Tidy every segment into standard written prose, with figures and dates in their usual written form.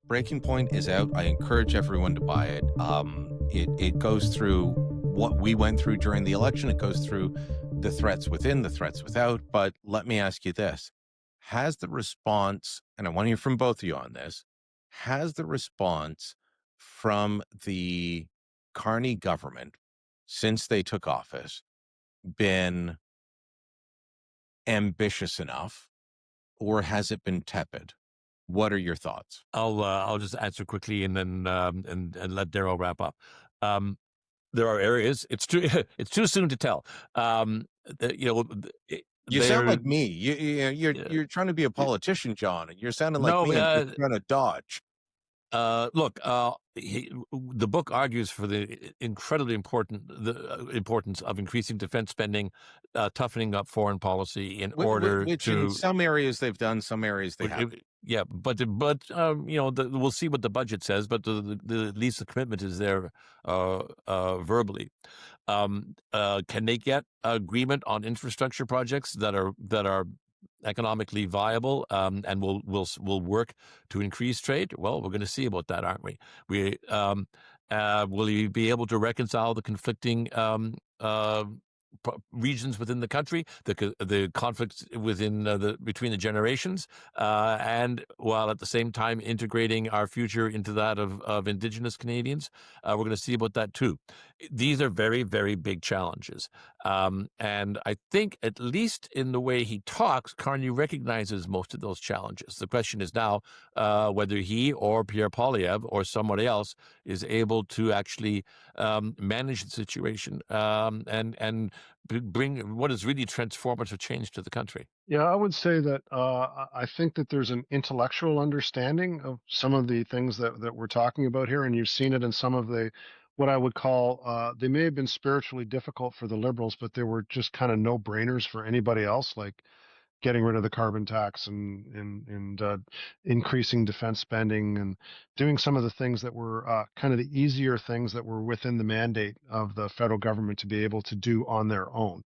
Breaking Point is out. I encourage everyone to buy it. It goes through what we went through during the election. It goes through the threats within, the threats without. But let me ask you this. Has the response, and I want to hear from both of you on this, has the response from the Carney government since they took office been ambitious enough, or has it been tepid? What are your thoughts? I'll just answer quickly and then and let Darrell wrap up. There are areas it's too it's too soon to tell. You know, You sound there. like me. You're Yeah, you're trying to be a politician, John, and you're sounding like no, me. I'm just trying to dodge. look, the book argues for the incredibly important importance of increasing defense spending, toughening up foreign policy in order Which in to. some areas they've done, some areas they haven't. Yeah, we'll see what the budget says, but at least the commitment is there verbally. Can they get agreement on infrastructure projects that are economically viable, and will work to increase trade? Well, we're going to see about that, aren't we? Will you be able to reconcile the conflicting regions within the country, the conflicts within between the generations, and while at the same time integrating our future into that of Indigenous Canadians? We're going to see about that too. These are very, very big challenges, and I think, at least in the way he talks, Carney recognizes most of those challenges. The question is now whether he or Pierre Poilievre or somebody else is able to actually manage the situation, and bring what is really transformative change to the country. Yeah, I would say that I think that there's an intellectual understanding of some of the things that we're talking about here, and you've seen it in some of the what I would call they may have been spiritually difficult for the Liberals, but they were just kind of no-brainers for anybody else, like getting rid of the carbon tax and increasing defense spending and doing some of the things that were kind of the easier things that were within the mandate of the federal government to be able to do on their own.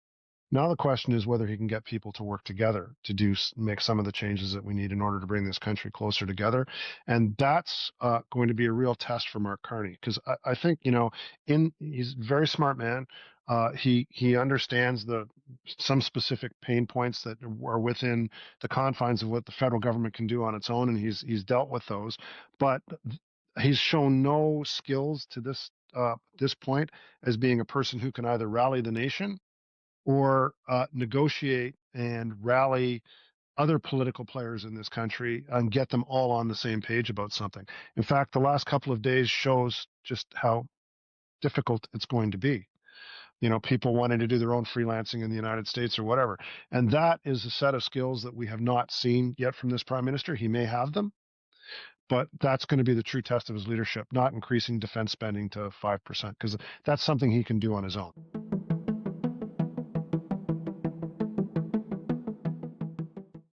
Now the question is whether he can get people to work together to make some of the changes that we need in order to bring this country closer together, and that's going to be a real test for Mark Carney, because I think he's a very smart man. He understands some specific pain points that are within the confines of what the federal government can do on its own, and he's dealt with those, but he's shown no skills to this point as being a person who can either rally the nation or negotiate and rally other political players in this country and get them all on the same page about something. In fact, the last couple of days shows just how difficult it's going to be. People wanting to do their own freelancing in the United States or whatever. And that is a set of skills that we have not seen yet from this prime minister. He may have them, but that's going to be the true test of his leadership, not increasing defense spending to 5%, because that's something he can do on his own.